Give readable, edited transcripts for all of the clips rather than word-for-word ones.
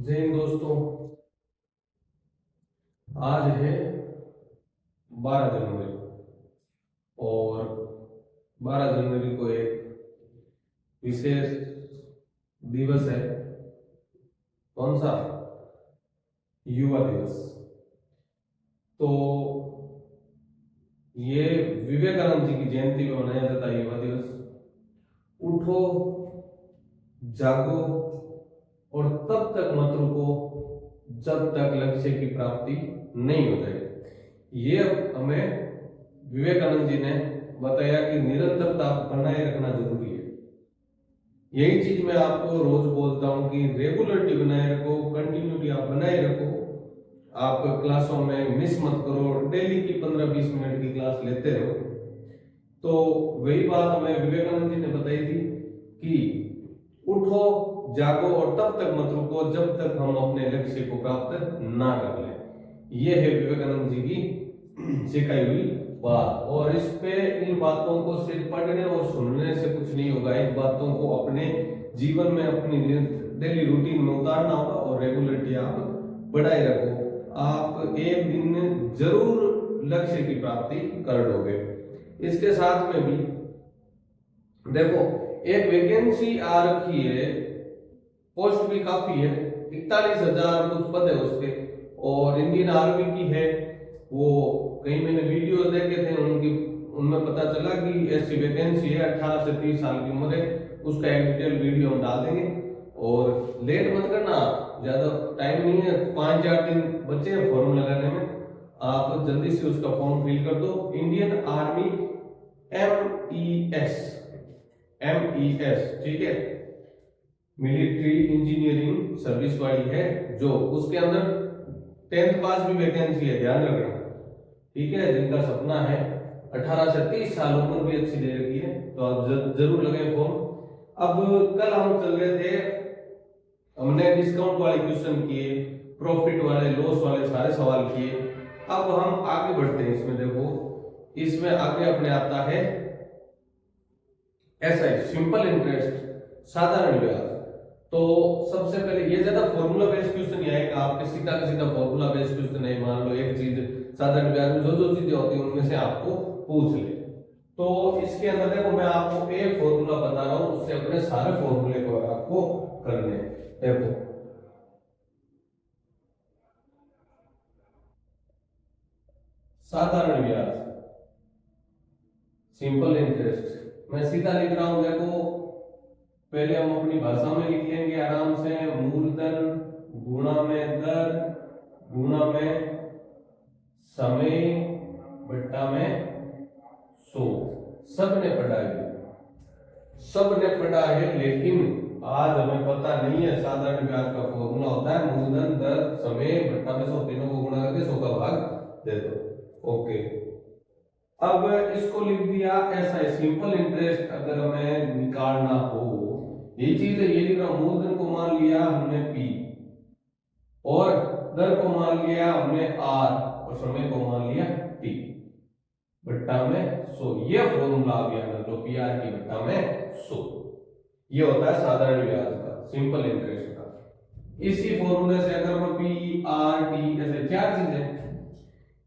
जय हिंद दोस्तों। आज है 12 जनवरी और 12 जनवरी को एक विशेष दिवस है। कौन सा? युवा दिवस। तो ये विवेकानंद जी की जयंती में मनाया जाता है युवा दिवस। उठो, जागो और तब तक मत रुको जब तक लक्ष्य की प्राप्ति नहीं हो जाए। ये हमें विवेकानंद जी ने बताया कि निरंतरता बनाए रखना जरूरी है। यही चीज मैं आपको रोज बोलता हूं कि रेगुलरिटी बनाए रखो, कंटिन्यूटी आप बनाए रखो। आप क्लासों में मिस मत करो, डेली की 15-20 मिनट की क्लास लेते रहो। तो वही बात हमें विवेकानंद जी ने बताई थी कि उठो, जागो और तब तक मत रुको जब तक हम अपने लक्ष्य को प्राप्त ना कर लें। ये है विवेकानंद जी की सिखाई हुई बात। और इस पे इन बातों को सिर्फ पढ़ने और सुनने से कुछ नहीं होगा। इन बातों को अपने जीवन में, अपनी डेली रूटीन में उतारना होगा और रेगुलरिटी आप बढ़ाए रखो। आप एक दिन में जरूर लक्ष्य की प्राप्ति कर लोगे। इसके साथ में भी देखो, एक वैकेंसी आ रखी है, पोस्ट भी काफी है, 41,000 कुछ पद है उसके, और इंडियन आर्मी की है। वो कई मैंने वीडियोस देखे थे उनकी, उनमें पता चला कि ऐसी वैकेंसी है। 18 से 30 साल की उम्र है। उसका एक डिटेल वीडियो हम डाल देंगे। और लेट मत करना, ज्यादा टाइम नहीं है, 5-4 दिन बचे हैं फॉर्म लगाने में। आप जल्दी से उसका फॉर्म फिल कर दो। इंडियन आर्मी MES, ठीक है, मिलिट्री इंजीनियरिंग सर्विस वाली है, जो उसके अंदर 10th पास भी वैकेंसी है, ध्यान रखना, ठीक है। जिनका सपना है, 18 से 30 साल उम्र भी अच्छी दे रखी है, तो आप जरूर लगाएं फॉर्म। अब कल हम चल रहे थे, हमने डिस्काउंट वाले क्वेश्चन किए, प्रॉफिट वाले, लॉस वाले सारे सवाल किए। अब हम आगे बढ़ते हैं। इसमें देखो, इसमें आगे अपने आता है ऐसा है, सिंपल इंटरेस्ट, साधारण ब्याज। तो सबसे पहले ये ज्यादा फॉर्मूला बेस्ड क्वेश्चन ही आएगा आपके, सीधा का सीधा फॉर्मूला बेस्ड क्वेश्चन है। मान लो एक चीज साधारण ब्याज में जो चीजें होती हैं उनमें से आपको पूछ ले। तो इसके अंदर देखो, मैं आपको एक फॉर्मूला बता रहा हूं, उससे अपने सारे फॉर्मूले को आपको करने हैं। देखो, साधारण ब्याज, सिंपल इंटरेस्ट, मैं सीधा लिख रहा हूं। देखो, पहले हम अपनी भाषा में लिख लेंगे आराम से। मूलधन गुणा में दर गुणा में समय बट्टा में 100। सबने पढ़ा है, सबने पढ़ा है, लेकिन आज हमें पता नहीं है। साधारण ब्याज का फॉर्मूला होता है मूलधन दर समय बट्टा में 100, तीनों को गुणा करके 100 का भाग दे दो। ओके, अब इसको लिख दिया ऐसा है। सिंपल इंटरेस्ट अगर हमें निकालना हो, ये चीज है, ये लिख रहा हूं। मूलधन को मान लिया हमने P, और दर को मान लिया हमने R, और समय को मान लिया T, बट्टा में 100। ये फॉर्मूला आ गया जो PR की बट्टा में 100। ये होता है साधारण ब्याज का, सिंपल इंटरेस्ट का। इसी फॉर्मूले से अगर हम PRT, ऐसे 4 चीजें,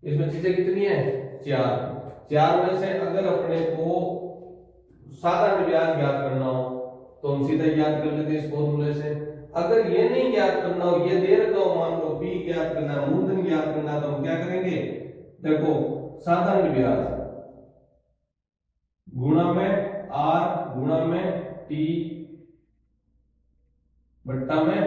इसमें चीजें कितनी है? 4 में से अगर अपने को साधारण ब्याज ज्ञात करना हो तो हम सीधा याद कर लेते हैं इस फॉर्मूले से। अगर ये नहीं ज्ञात करना हो, ये दे रखा हो, मान लो P ज्ञात करना है, मूलधन ज्ञात करना है, तो हम क्या करेंगे? देखो, साधारण ब्याज गुणा में R गुणा में T बट्टा में,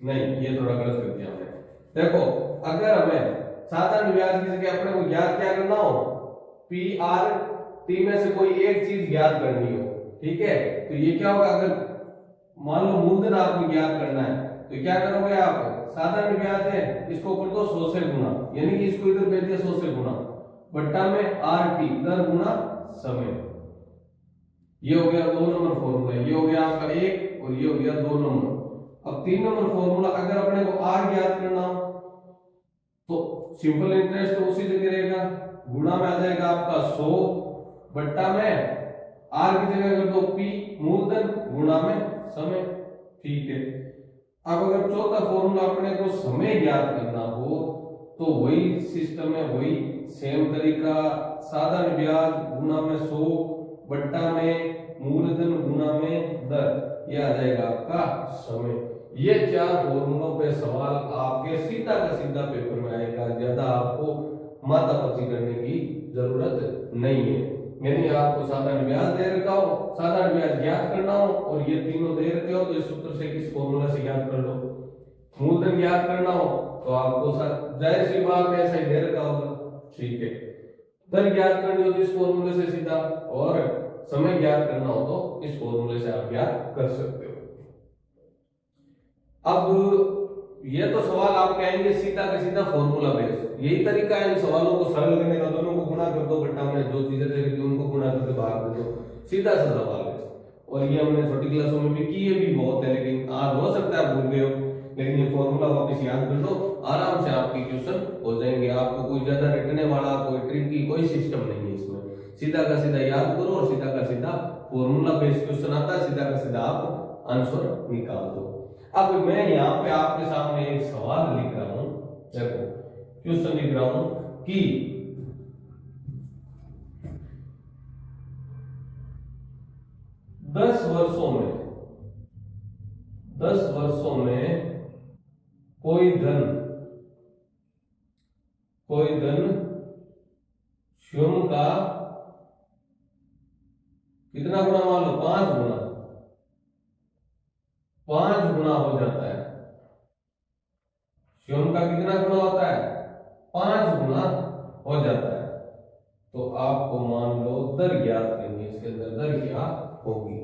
नहीं, ये थोड़ा गलत कर दिया हमने। देखो, अगर हमें साधारण ब्याज की जगह अपने को ज्ञात क्या करना हो, PRT में से कोई एक चीज ज्ञात करनी हो, ठीक है, तो ये क्या होगा? अगर मान लो मूलधन आपको ज्ञात करना है, तो क्या करोगे आप? साधारण ब्याज है, इसको कर दो 100 से गुणा, यानी कि इसको इधर भेज दिया 100 से गुणा, बट्टा में RT दर गुणा समय। ये हो गया 2 नंबर फॉर्मूला। ये हो गया आपका 1 और ये हो गया 2 नंबर। अब 3 नंबर फॉर्मूला, अगर अपने को R ज्ञात करना हो तो सिंपल इंटरेस्ट तो उसी जगह रहेगा, गुणा में आ जाएगा आपका 100, बट्टा में R की जगह कर दो P, मूलधन गुणा में समय, ठीक है। अब अगर चौथा फॉर्मूला अपने को समय ज्ञात करना हो तो वही सिस्टम है, वही सेम तरीका, साधारण ब्याज गुना में 100 बट्टा में मूलधन गुना में दर, यह आ जाएगा आपका समय। ये 4 फॉर्मूलों पे सवाल आपके सीधा का सीधा पेपर में आएगा, ज्यादा आपको माथापच्ची करने की जरूरत नहीं है। यानी आपको साधारण ब्याज दे रखा हो, साधारण ब्याज ज्ञात करना हो और ये तीनों दे रखे हो तो इस सूत्र से किस फॉर्मूला से ज्ञात कर लो। मूलधन ज्ञात करना हो तो आपको जाहिर सी बात है ऐसा ही दे रखा होगा, ठीक है। दर ज्ञात करनी हो तो इस फॉर्मूले से सीधा, और समय ज्ञात करना हो तो इस फॉर्मूले से आप ज्ञात कर सकते हो। अब ये तो सवाल आपके आएंगे सीधा का सीधा फॉर्मूला बेस, यही तरीका है इन सवालों को सरल करने का, दोनों को गुणा कर दो बट्टा में जो चीजें दे रखी उनको गुणा करके बाहर कर दो, सीधा सा सवाल है। और ये हमने छोटी क्लासों में भी किए भी बहुत है, लेकिन आज हो सकता है भूल गए हो, लेकिन ये फॉर्मूला वापस याद कर लो, आराम से आपके क्वेश्चन हो जाएंगे। आपको कोई ज्यादा रटने वाला कोई ट्रिकी कोई सिस्टम नहीं है इसमें, सीधा का सीधा याद करो और सीधा का सीधा फॉर्मूला बेस्ड क्वेश्चन आता है, सीधा का सीधा आप आंसर निकाल दो। अब मैं यहाँ पे आपके सामने एक सवाल लिख रहा हूं, देखो क्वेश्चन लिख रहा हूं कि 10 वर्षों में कोई धन स्वयं का कितना गुना, मान लो 5 गुना हो जाता है। स्वयं का कितना गुना होता है, 5 गुना हो जाता है। तो आपको मान लो दर ज्ञात करनी है, इसके अंदर दर क्या होगी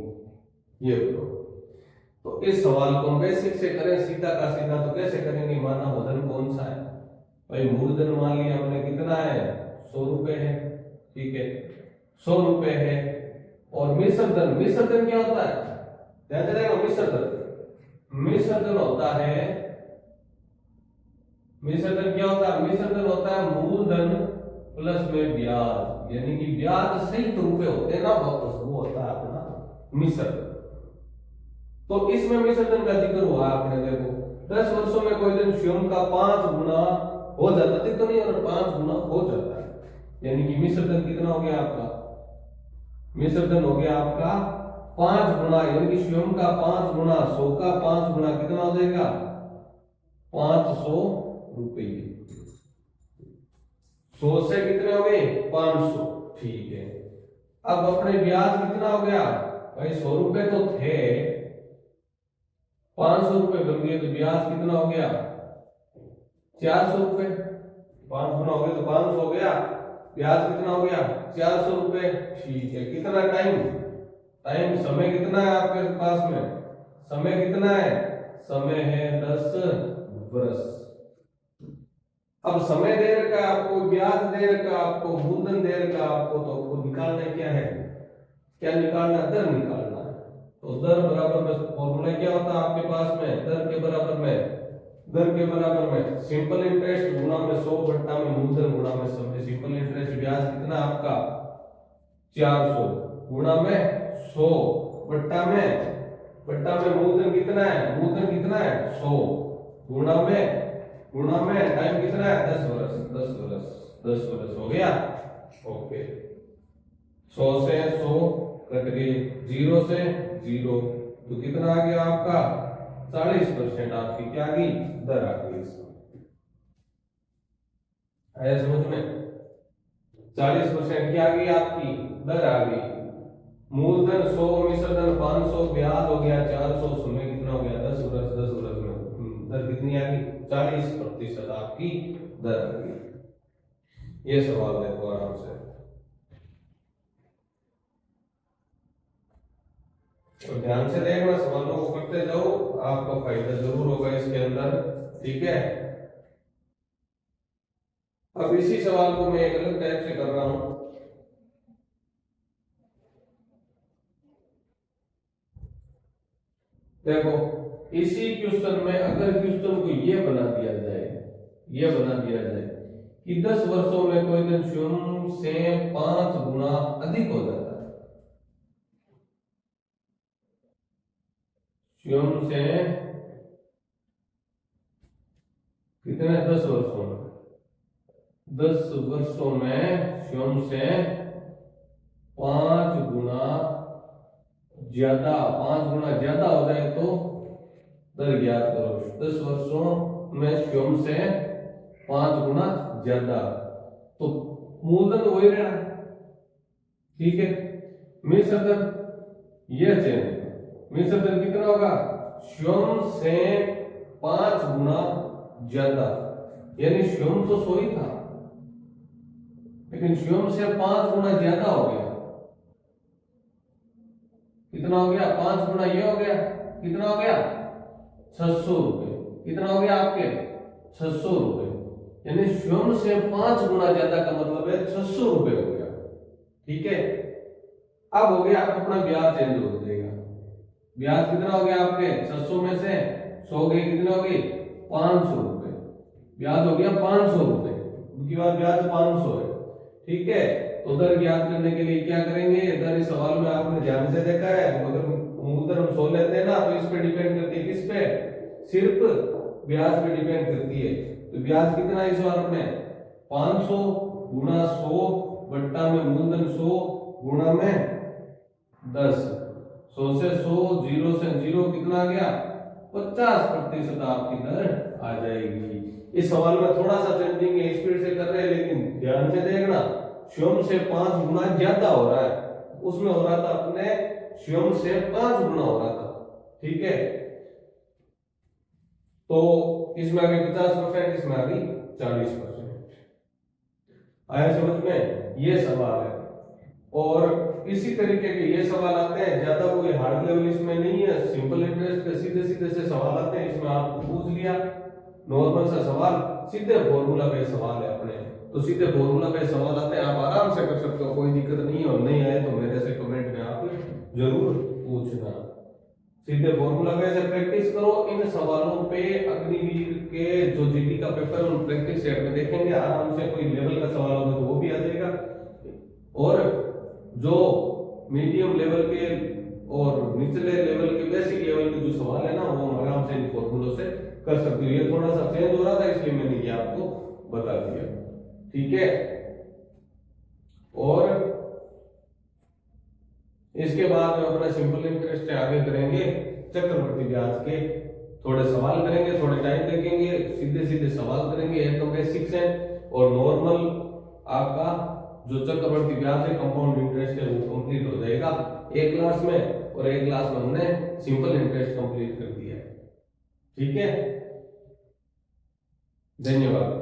ये बताओ। तो इस सवाल को हम बेसिक से करें सीधा का सीधा, तो कैसे करेंगे, माना वजन कौन सा है भाई, मूलधन मान लिया हमने कितना है 100 रुपए है, ठीक है 100 रुपए है। और मिश्र धन क्या होता है, ध्यान से देखो, मिश्र धन होता है, मिश्र धन क्या होता है, मिश्र धन होता है मूलधन प्लस में ब्याज, यानी कि ब्याज सहित रुपए होते हैं ना, वो होता है अपना मिश्र। तो इसमें मिश्र धन का जिक्र हुआ आपने, देखो 10 वर्षों में कोई धन स्वयं का 5 गुना हो जाता है, तो नहीं और 5 गुना हो जाता है, यानी कि मिश्र धन कितना हो गया आपका, मिश्र धन हो गया आपका 5 गुना, यानी कि स्वयं का 5 गुना, 100 का 5 गुना कितना हो जाएगा 500 रुपये। 100 से कितने हो गए 500, ठीक है। अब अपने ब्याज कितना हो गया भाई, 100 रुपए तो थे, 500 रुपए बन गए, तो ब्याज कितना हो गया 400 रुपए, 5 गुना हो गया तो 500 हो गया, ब्याज कितना हो गया 400 रुपए, ठीक है। कितना टाइम समय कितना है आपके पास में, समय कितना है, समय है 10 वर्ष। अब समय दे रखा है आपको, ब्याज दे रखा है आपको, मूलधन दे रखा है आपको, तो आपको निकालना क्या है, क्या निकालना, दर निकालना है। तो दर बराबर में फॉर्मूला क्या होता है आपके पास में, दर के बराबर में सिंपल इंटरेस्ट गुना में 100 बट्टा में मूलधन गुना में समय। सिंपल इंटरेस्ट ब्याज कितना आपका 400 गुना में 100 बट्टा में मूलधन कितना है, 100 गुना में टाइम कितना है 10 वर्ष हो गया, ओके। 100 से 100 कट गए, 0 से 0, तो कितना आ गया आपका 40% आपकी क्या आ गई, दर आ गई। आया समझ में, 40% क्या आ गई आपकी दर आ गई। मूलधन 100, मिश्र धन 500, ब्याज हो गया 400, समय कितना हो गया 10 वर्ष में दर कितनी आ गई 40% आपकी दर आ गई। ये सवाल देखो आराम से, तो ध्यान से देखना, सवालों को करते जाओ, आपको फायदा जरूर होगा इसके अंदर, ठीक है। अब इसी सवाल को मैं एक अलग टाइप से कर रहा हूं, देखो इसी क्वेश्चन में अगर क्वेश्चन को ये बना दिया जाए कि 10 वर्षों में कोई धन स्वयं से 5 गुना अधिक हो जाता है, स्वयं से कितने 10 वर्षों में, 10 वर्षों में स्वयं से 5 गुना ज्यादा, 5 गुना ज्यादा हो जाए तो दर ज्ञात करो। 10 वर्षों में स्वयं से 5 गुना ज्यादा, तो मूलधन वही रहना, ठीक है। मिश्र दर यह चेंज, मिश्र दर कितना होगा, स्वयं से 5 गुना ज्यादा, यानी स्वयं तो 100 ही था, लेकिन स्वयं से 5 गुना ज्यादा हो गया। कितना हो गया, 5 गुना ये हो गया, कितना हो गया 600 रुपए। कितना हो गया आपके 600 रुपए, यानी स्वयं से 5 गुना ज्यादा का मतलब है 600 रुपए हो गया, ठीक है। अब हो गया अपना ब्याज चेंज हो जाएगा। ब्याज कितना हो गया आपके 600 में से 100 गए, कितना हो गई 500 रुपए, ब्याज हो गया 500 रुपए, उनकी बात ब्याज 500 है, ठीक है। तो दर ज्ञात करने के लिए क्या करेंगे, दर इस सवाल में आपने ध्यान से देखा है, अगर मूलधन हम 100 लेते हैं ना तो इस पे डिपेंड करती है, किस पे, सिर्फ ब्याज पे डिपेंड करती है। तो ब्याज कितना इस बार में 500 गुना 100 बट्टा में मूलधन 100 गुना में 10, 100 से 100, 0 से 0 कितना आ गया 50% आपकी दर आ जाएगी। इस सवाल में थोड़ा सा चेंजिंग है, स्पीड से कर रहे हैं, लेकिन ध्यान से देखना, स्वयं से 5 गुना ज्यादा हो रहा है, उसमें हो रहा था अपने स्वयं से 5 गुना हो रहा था, ठीक है। तो इसमें आ गई 50%, इसमें आ गई 40%। आया समझ में, ये सवाल है। और इसी तरीके के ये सवाल आते हैं, ज्यादा कोई हार्ड लेवल इसमें नहीं है, सिंपल इंटरेस्ट के सीधे सीधे से सवाल आते हैं। इसमें आपको पूछ लिया नॉर्मल सा सवाल, सीधे फॉर्मूला पे सवाल है अपने, तो सीधे फॉर्मूला पे सवाल आते हैं, आप आराम से कर सकते हो, कोई दिक्कत नहीं है। और नहीं आए तो मेरे से कमेंट में आप जरूर पूछना। सीधे फॉर्मूला पे से प्रैक्टिस करो, इन सवालों पे अग्निवीर के जो जीडी का पेपर उन प्रैक्टिस सेट में देखेंगे आराम से, कोई लेवल का सवाल होगा तो वो भी आ जाएगा, और जो मीडियम लेवल के और निचले लेवल के बेसिक लेवल के जो सवाल है ना वो आराम से इन फॉर्मूलों से कर सकते हो। ये थोड़ा सा चेंज हो रहा था इसलिए मैंने ये आपको बता दिया, ठीक है। और इसके बाद में अपना सिंपल इंटरेस्ट आगे करेंगे, चक्रवृद्धि ब्याज के थोड़े सवाल करेंगे, थोड़े टाइम देखेंगे, सीधे सीधे सवाल करेंगे, ये तो बेसिक्स है। और नॉर्मल आपका जो चक्रवृद्धि ब्याज है, कंपाउंड इंटरेस्ट है, वो कंप्लीट हो जाएगा एक क्लास में, और एक क्लास में हमने सिंपल इंटरेस्ट कंप्लीट कर दिया है, ठीक है। धन्यवाद।